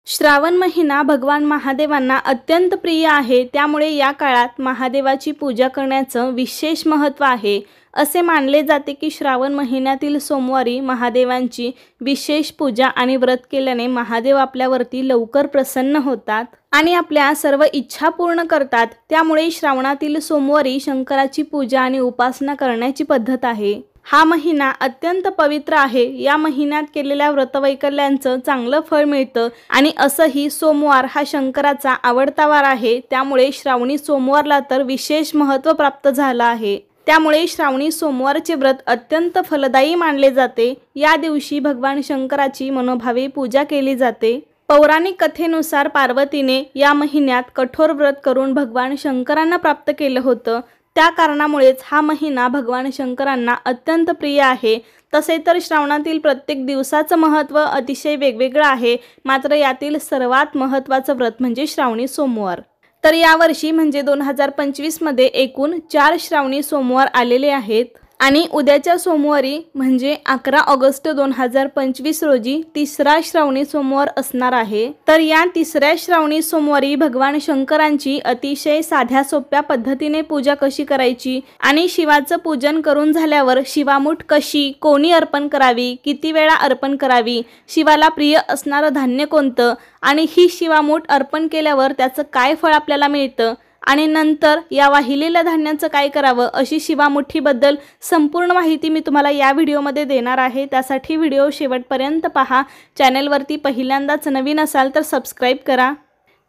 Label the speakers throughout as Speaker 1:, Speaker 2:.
Speaker 1: श्रावण महिना भगवान महादेवांना अत्यंत प्रिय आहे। त्यामुळे या काळात महादेवाची पूजा करण्याचं विशेष महत्त्व आहे। असे मानले जाते की श्रावण महिन्यातील सोमवारी महादेवांची विशेष पूजा आणि व्रत केल्याने महादेव आपल्यावरती लवकर प्रसन्न होतात आणि आपल्या सर्व इच्छा पूर्ण करतात। त्यामुळे श्रावणातील सोमवारी शंकराची पूजा आणि उपासना करण्याची पद्धत आहे। हा महिना अत्यंत पवित्र आहे। या महिन्यात केलेल्या व्रतवैकल्यांचं चांगलं फळ मिळतं आणि असंही सोमवार हा शंकराचा आवडता वार आहे। त्यामुळे श्रावणी सोमवारला तर विशेष महत्त्व प्राप्त झालं आहे। त्यामुळे श्रावणी सोमवारचे व्रत अत्यंत फलदायी मानले जाते। या दिवशी भगवान शंकराची मनोभावे पूजा केली जाते। पौराणिक कथेनुसार पार्वतीने या महिन्यात कठोर व्रत करून भगवान शंकरांना प्राप्त केलं होतं। त्या कारणामुळेच हा महिना भगवान शंकरांना अत्यंत प्रिय आहे। तसे तर श्रावणातील प्रत्येक दिवसाचं महत्त्व अतिशय वेगवेगळं आहे, मात्र यातील सर्वात महत्त्वाचं व्रत म्हणजे श्रावणी सोमवार। तर यावर्षी म्हणजे 2025 मध्ये एकूण 4 श्रावणी सोमवार आलेले आहेत आणि उद्याच्या सोमवारी म्हणजे 11 ऑगस्ट 2025 रोजी तिसरा श्रावणी सोमवार असणार आहे। तर या तिसऱ्या श्रावणी सोमवारी भगवान शंकरांची अतिशय साध्या सोप्या पद्धतीने पूजा कशी करायची आणि शिवाचं पूजन करून झाल्यावर शिवामूठ कशी कोणी अर्पण करावी, किती वेळा अर्पण करावी, शिवाला प्रिय असणारं धान्य कोणतं आणि ही शिवामूठ अर्पण केल्यावर त्याचं काय फळ आपल्याला मिळतं आणि नंतर या वाहिलेल्या धान्याचं काय करावं, अशी शिवामुठीबद्दल संपूर्ण माहिती मी तुम्हाला या व्हिडिओमध्ये देणार आहे। त्यासाठी व्हिडिओ शेवटपर्यंत पहा। चॅनलवरती पहिल्यांदाच नवीन असाल तर सबस्क्राईब करा।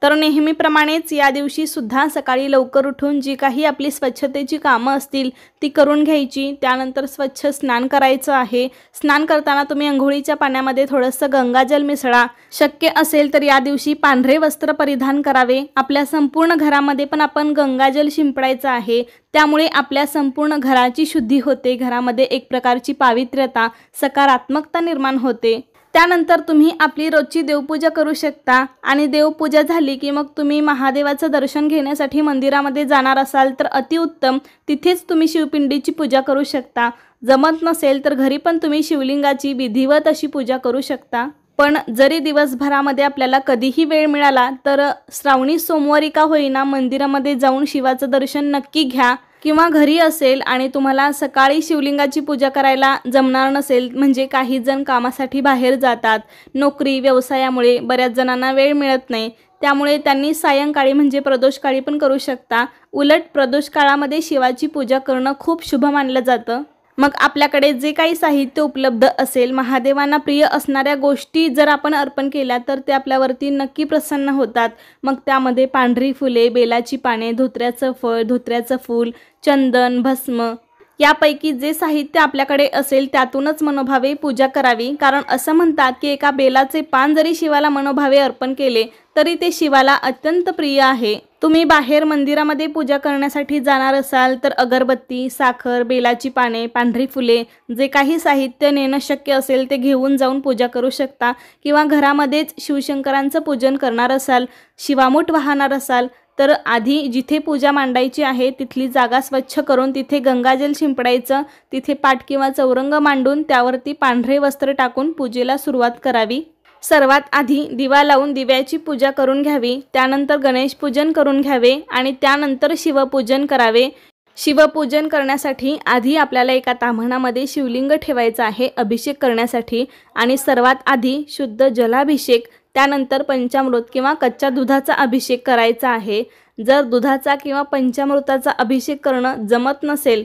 Speaker 1: तर नेहमीप्रमाणेच या दिवशी सुद्धा सकाळी लवकर उठून जी काही आपली स्वच्छतेची कामं असतील ती करून घ्यायची। त्यानंतर स्वच्छ स्नान करायचं आहे। स्नान करताना तुम्ही अंघोळीच्या पाण्यामध्ये थोडंसं गंगाजल मिसळा। शक्य असेल तर या दिवशी पांढरे वस्त्र परिधान करावे। आपल्या संपूर्ण घरामध्ये पण आपण गंगाजल शिंपडायचं आहे। त्यामुळे आपल्या संपूर्ण घराची शुद्धी होते, घरामध्ये एक प्रकारची पावित्र्यता, सकारात्मकता निर्माण होते। त्यानंतर तुम्ही आपली रोजची देवपूजा करू शकता आणि देवपूजा झाली की मग तुम्ही महादेवाचं दर्शन घेण्यासाठी मंदिरामध्ये जाणार असाल तर अतिउत्तम, तिथेच तुम्ही शिवपिंडीची पूजा करू शकता। जमत नसेल तर घरी पण तुम्ही शिवलिंगाची विधिवत अशी पूजा करू शकता। पण जरी दिवसभरामध्ये आपल्याला कधीही वेळ मिळाला तर श्रावणी सोमवारी का होईना मंदिरामध्ये जाऊन शिवाचं दर्शन नक्की घ्या। किंवा घरी असेल आणि तुम्हाला सकाळी शिवलिंगाची पूजा करायला जमणार नसेल, म्हणजे काही जण कामासाठी बाहेर जातात, नोकरी व्यवसायामुळे बऱ्याच जणांना वेळ मिळत नाही, त्यामुळे त्यांनी सायंकाळी म्हणजे प्रदोषकाळी पण करू शकता। उलट प्रदोष काळामध्ये शिवाची पूजा करणं खूप शुभ मानलं जातं। मग आपल्याकडे जे काही साहित्य उपलब्ध असेल, महादेवांना प्रिय असणाऱ्या गोष्टी जर आपण अर्पण केल्या तर ते आपल्यावरती नक्की प्रसन्न होतात। मग त्यामध्ये पांढरी फुले, बेलाची पाने, धोत्र्याचं फळ, धोत्र्याचं फूल, चंदन, भस्म यापैकी जे साहित्य आपल्याकडे असेल त्यातूनच मनोभावे पूजा करावी। कारण असं म्हणतात की एका बेलाचे पान जरी शिवाला मनोभावे अर्पण केले तरी ते शिवाला अत्यंत प्रिय आहे। तुम्ही बाहेर मंदिरामध्ये पूजा करण्यासाठी जाणार असाल तर अगरबत्ती, साखर, बेलाची पाने, पांढरी फुले जे काही साहित्य नेणं शक्य असेल ते घेऊन जाऊन पूजा करू शकता। किंवा घरामध्येच शिवशंकरांचं पूजन करणार असाल, शिवामूठ वाहणार असाल तर आधी जिथे पूजा मांडायची आहे तिथली जागा स्वच्छ करून तिथे गंगाजल शिंपडायचं। तिथे पाट किंवा चौरंग मांडून त्यावरती पांढरे वस्त्र टाकून पूजेला सुरुवात करावी। सर्वात आधी दिवा लावून दिव्याची पूजा करून घ्यावी। त्यानंतर गणेश पूजन करून घ्यावे आणि त्यानंतर शिवपूजन करावे। शिवपूजन करण्यासाठी आधी आपल्याला एका ताम्हणामध्ये शिवलिंग ठेवायचं आहे अभिषेक करण्यासाठी आणि सर्वात आधी शुद्ध जलाभिषेक, त्यानंतर पंचामृत किंवा कच्च्या दुधाचा अभिषेक करायचा आहे। जर दुधाचा किंवा पंचामृताचा अभिषेक करणं जमत नसेल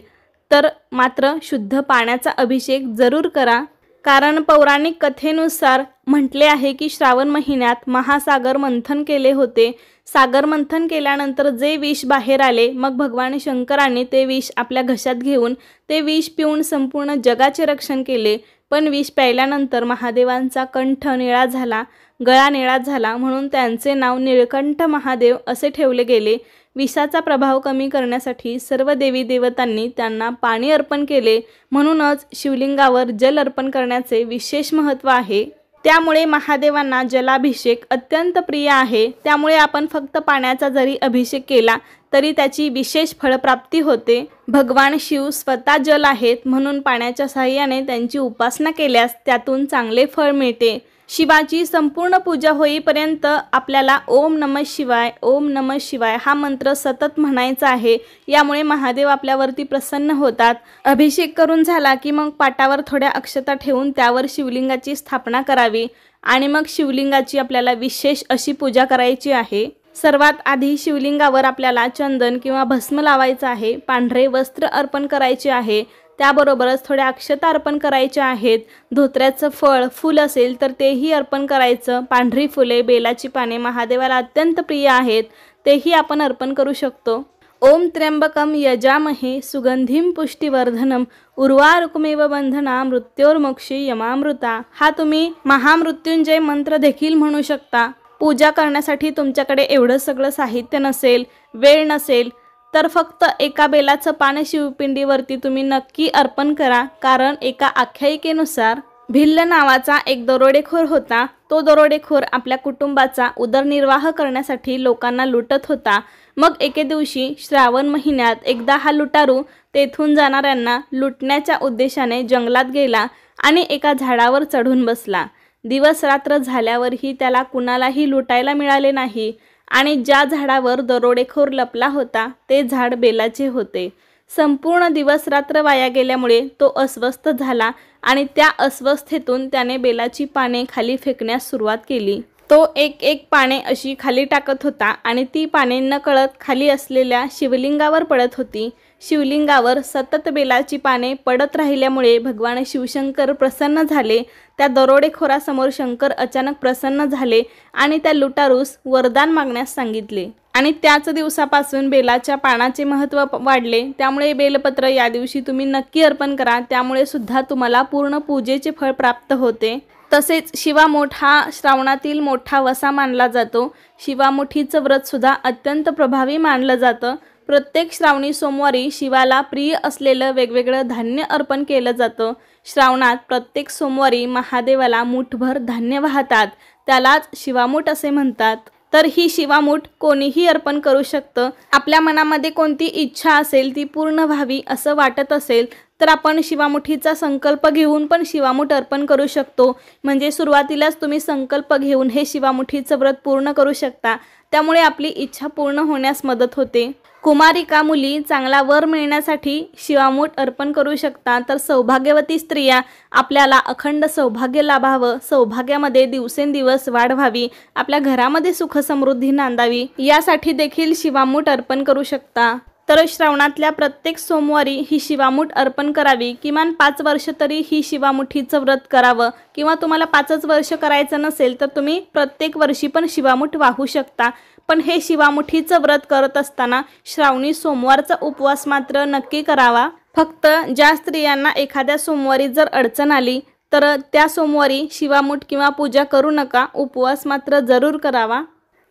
Speaker 1: तर मात्र शुद्ध पाण्याचा अभिषेक जरूर करा। कारण पौराणिक कथेनुसार म्हटले आहे की श्रावण महिन्यात महासागर मंथन केले होते। सागर मंथन केल्यानंतर जे विष बाहेर आले, मग भगवान शंकरांनी ते विष आपल्या घशात घेऊन ते विष पिऊन संपूर्ण जगाचे रक्षण केले। पण विष प्यायल्यानंतर महादेवांचा कंठ निळा झाला, गळा निळा झाला, म्हणून त्यांचे नाव निळकंठ महादेव असे ठेवले गेले। विषाचा प्रभाव कमी करण्यासाठी सर्व देवी देवतांनी त्यांना पाणी अर्पण केले, म्हणूनच शिवलिंगावर जल अर्पण करण्याचे विशेष महत्त्व आहे। त्यामुळे महादेवांना जलाभिषेक अत्यंत प्रिय आहे। त्यामुळे आपण फक्त पाण्याचा जरी अभिषेक केला तरी त्याची विशेष फळप्राप्ती होते। भगवान शिव स्वतः जल आहेत, म्हणून पाण्याच्या साहाय्याने त्यांची उपासना केल्यास त्यातून चांगले फळ मिळते। शिवाची संपूर्ण पूजा होईपर्यंत आपल्याला ओम नमः शिवाय ओम नमः शिवाय हा मंत्र सतत म्हणायचा आहे। यामुळे महादेव आपल्यावरती प्रसन्न होतात। अभिषेक करून झाला की मग पाटावर थोड्या अक्षता ठेवून त्यावर शिवलिंगाची स्थापना करावी आणि मग शिवलिंगाची आपल्याला विशेष अशी पूजा करायची आहे। सर्वात आधी शिवलिंगावर आपल्याला चंदन किंवा भस्म लावायचं आहे, पांढरे वस्त्र अर्पण करायचे आहे, त्याबरोबरच थोड्या अक्षता अर्पण करायच्या आहेत। धोत्र्याचं फळ फूल असेल तर तेही अर्पण करायचं। पांढरी फुले, बेलाची पाने महादेवाला अत्यंत प्रिय आहेत, तेही आपण अर्पण करू शकतो। ओम त्र्यंबकम यजामहे सुगंधिम पुष्टिवर्धनम उर्वारुकमेव बंधना मृत्योर्मोक्षी यमामृता हा तुम्ही महामृत्युंजय मंत्र देखील म्हणू शकता। पूजा करण्यासाठी तुमच्याकडे एवढं सगळं साहित्य नसेल, वेळ नसेल तर फक्त एका बेलाचं पान शिवपिंडीवरती तुम्ही नक्की अर्पण करा। कारण एका आख्यायिकेनुसार भिल्ल नावाचा एक दरोडेखोर होता। तो दरोडेखोर आपल्या कुटुंबाचा उदरनिर्वाह करण्यासाठी लोकांना लुटत होता। मग एके दिवशी श्रावण महिन्यात एकदा हा लुटारू तेथून जाणाऱ्यांना लुटण्याच्या उद्देशाने जंगलात गेला आणि एका झाडावर चढून बसला। दिवस रात्र झाल्यावरही त्याला कुणालाही लुटायला मिळाले नाही आणि ज्या झाडावर दरोडेखोर लपला होता ते झाड बेलाचे होते। संपूर्ण दिवस रात्र वाया गेल्यामुळे तो अस्वस्थ झाला आणि त्या अस्वस्थतेतून त्याने बेलाची पाने खाली फेकण्यास सुरुवात केली। तो एक एक पाने अशी खाली टाकत होता आणि ती पाने नकळत खाली असलेल्या शिवलिंगावर पडत होती। शिवलिंगावर सतत बेलाची पाने पडत राहिल्यामुळे भगवान शिवशंकर प्रसन्न झाले। त्या दरोडेखोरासमोर शंकर अचानक प्रसन्न झाले आणि त्या लुटारूस वरदान मागण्यास सांगितले आणि त्याच दिवसापासून बेलाच्या पानाचे महत्त्व वाढले। त्यामुळे बेलपत्र या दिवशी तुम्ही नक्की अर्पण करा, त्यामुळे सुद्धा तुम्हाला पूर्ण पूजेचे फळ प्राप्त होते। तसेच शिवामोठ हा श्रावणातील मोठा वसा मानला जातो। शिवामुठीचं व्रत सुद्धा अत्यंत प्रभावी मानलं जातं। प्रत्येक श्रावणी सोमवारी शिवाला प्रिय असलेलं वेगवेगळं धान्य अर्पण केलं जातं। श्रावणात प्रत्येक सोमवारी महादेवाला मुठभर धान्य वाहतात, त्यालाच शिवामूठ असे म्हणतात। तर ही शिवामूठ कोणीही अर्पण करू शकतं। आपल्या मनामध्ये कोणती इच्छा असेल ती पूर्ण व्हावी असं वाटत असेल तर आपण शिवामुठीचा संकल्प घेऊन पण शिवामूठ अर्पण करू शकतो। म्हणजे सुरुवातीलाच तुम्ही संकल्प घेऊन हे शिवामुठीचं व्रत पूर्ण करू शकता, त्यामुळे आपली इच्छा पूर्ण होण्यास मदत होते। कुमारिका मुली चांगला वर मिळण्यासाठी शिवामूठ अर्पण करू शकतात। तर सौभाग्यवती स्त्रिया आपल्याला अखंड सौभाग्य लाभावं, सौभाग्यामध्ये दिवसेंदिवस वाढ व्हावी, आपल्या घरामध्ये सुख समृद्धी नांदावी यासाठी देखील शिवामूठ अर्पण करू शकता। तर श्रावणातल्या प्रत्येक सोमवारी ही शिवामूठ अर्पण करावी। किमान 5 वर्ष तरी ही शिवामुठीचं व्रत करावं, किंवा तुम्हाला 5च वर्ष करायचं नसेल तर तुम्ही प्रत्येक वर्षी पण शिवामूठ वाहू शकता। पण हे शिवामुठीचं व्रत करत असताना श्रावणी सोमवारचा उपवास मात्र नक्की करावा। फक्त ज्या स्त्रियांना एखाद्या सोमवारी जर अडचण आली तर त्या सोमवारी शिवामूठ किंवा पूजा करू नका, उपवास मात्र जरूर करावा।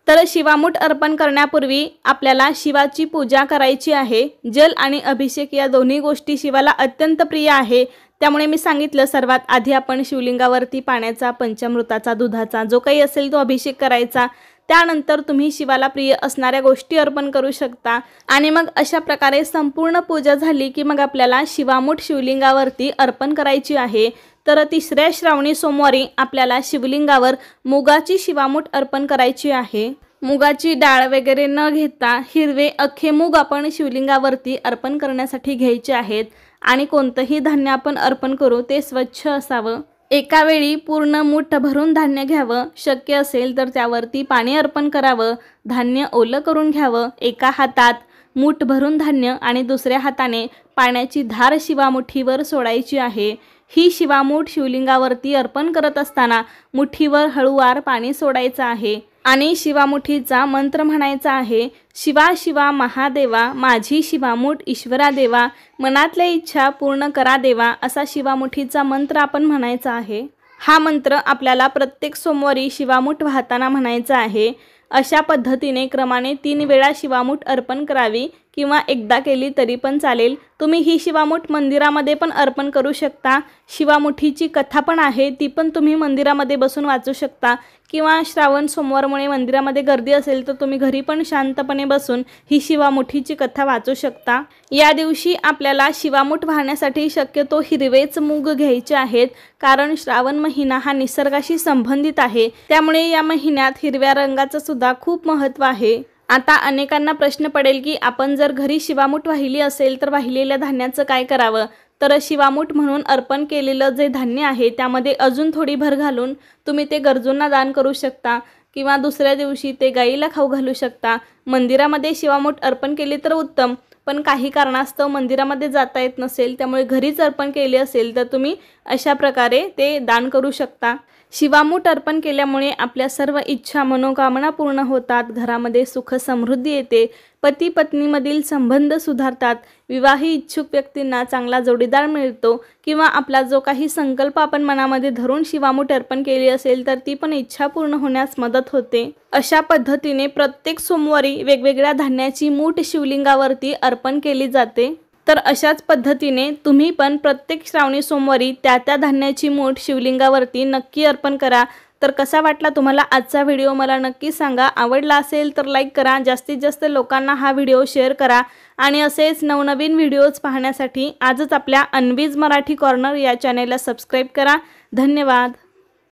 Speaker 1: तर शिवामूठ अर्पण करण्यापूर्वी आपल्याला शिवाची पूजा करायची आहे। जल आणि अभिषेक या दोन्ही गोष्टी शिवाला अत्यंत प्रिय आहे, त्यामुळे मी सांगितलं सर्वात आधी आपण शिवलिंगावरती पाण्याचा, पंचामृताचा, दुधाचा जो काही असेल तो अभिषेक करायचा। त्यानंतर तुम्ही शिवाला प्रिय असणाऱ्या गोष्टी अर्पण करू शकता आणि मग अशा प्रकारे संपूर्ण पूजा झाली की मग आपल्याला शिवामूठ शिवलिंगावरती अर्पण करायची आहे। तर तिसऱ्या श्रावणी सोमवारी आपल्याला शिवलिंगावर मुगाची शिवामूठ अर्पण करायची आहे। मुगाची डाळ वगैरे न घेता हिरवे अख्खे मूग आपण शिवलिंगावरती अर्पण करण्यासाठी घ्यायचे आहेत आणि कोणतंही धान्य आपण अर्पण करू ते स्वच्छ असावं। एका वेळी पूर्ण मूठ भरून धान्य घ्यावं, शक्य असेल तर त्यावरती पाणी अर्पण करावं। धान्य ओलं करून घ्यावं। एका हातात मूठ भरून धान्य आणि दुसऱ्या हाताने पाण्याची धार शिवामुठीवर सोडायची आहे। ही शिवामूठ शिवलिंगावरती अर्पण करत असताना मुठीवर हळूवार पाणी सोडायचं आहे आणि शिवामुठीचा मंत्र म्हणायचा आहे। शिवा शिवा महादेवा माझी शिवामूठ ईश्वरा देवा, मनातल्या इच्छा पूर्ण करा देवा, असा शिवामुठीचा मंत्र आपण म्हणायचा आहे। हा मंत्र आपल्याला प्रत्येक सोमवारी शिवामूठ वाहताना म्हणायचा आहे। अशा पद्धतीने क्रमाने 3 वेळा शिवामूठ अर्पण करावी। किंवा एकदा केली तरी पण चालेल। तुम्ही ही शिवामूठ मंदिरामध्ये पण अर्पण करू शकता। शिवामुठीची कथा पण आहे, ती पण तुम्ही मंदिरामध्ये बसून वाचू शकता किंवा श्रावण सोमवारमुळे मंदिरामध्ये गर्दी असेल तर तुम्ही घरी पण शांतपणे बसून ही शिवामुठीची कथा वाचू शकता। या दिवशी आपल्याला शिवामूठ वाहण्यासाठी शक्यतो हिरवेच मूग घ्यायचे आहेत, कारण श्रावण महिना हा निसर्गाशी संबंधित आहे, त्यामुळे या महिन्यात हिरव्या रंगाचं सुद्धा खूप महत्त्व आहे। आता अनेकांना प्रश्न पडेल की आपण जर घरी शिवामूठ वाहिली असेल तर वाहिलेल्या धान्याचं काय करावं? तर शिवामूठ म्हणून अर्पण केलेलं जे धान्य आहे त्यामध्ये अजून थोडी भर घालून तुम्ही ते गरजूंना दान करू शकता किंवा दुसऱ्या दिवशी ते गाईला खाऊ घालू शकता। मंदिरामध्ये शिवामूठ अर्पण केली तर उत्तम, पण काही कारणास्तव मंदिरामध्ये जाता येत नसेल त्यामुळे घरीच अर्पण केले असेल तर तुम्ही अशा प्रकारे ते दान करू शकता। शिवामूठ अर्पण केल्यामुळे आपल्या सर्व इच्छा मनोकामना पूर्ण होतात, घरामध्ये सुख समृद्धी येते, पती पत्नीमधील संबंध सुधारतात, विवाही इच्छुक व्यक्तींना चांगला जोडीदार मिळतो किंवा आपला जो काही संकल्प आपण मनामध्ये धरून शिवामूठ अर्पण केली असेल तर ती पण इच्छा पूर्ण होण्यास मदत होते। अशा पद्धतीने प्रत्येक सोमवारी वेगवेगळ्या धान्याची मूठ शिवलिंगावरती अर्पण केली जाते। तर अशाच पद्धतीने तुम्ही पण प्रत्येक श्रावणी सोमवारी त्या धान्याची मूठ शिवलिंगावरती नक्की अर्पण करा। तर कसा वाटला तुम्हाला आजचा व्हिडिओ मला नक्की सांगा। आवडला असेल तर लाईक करा, जास्तीत जास्त लोकांना हा व्हिडिओ शेअर करा आणि असेच नवनवीन व्हिडिओज पाहण्यासाठी आजच आपल्या अन्वीज मराठी कॉर्नर या चॅनेलला सबस्क्राईब करा। धन्यवाद।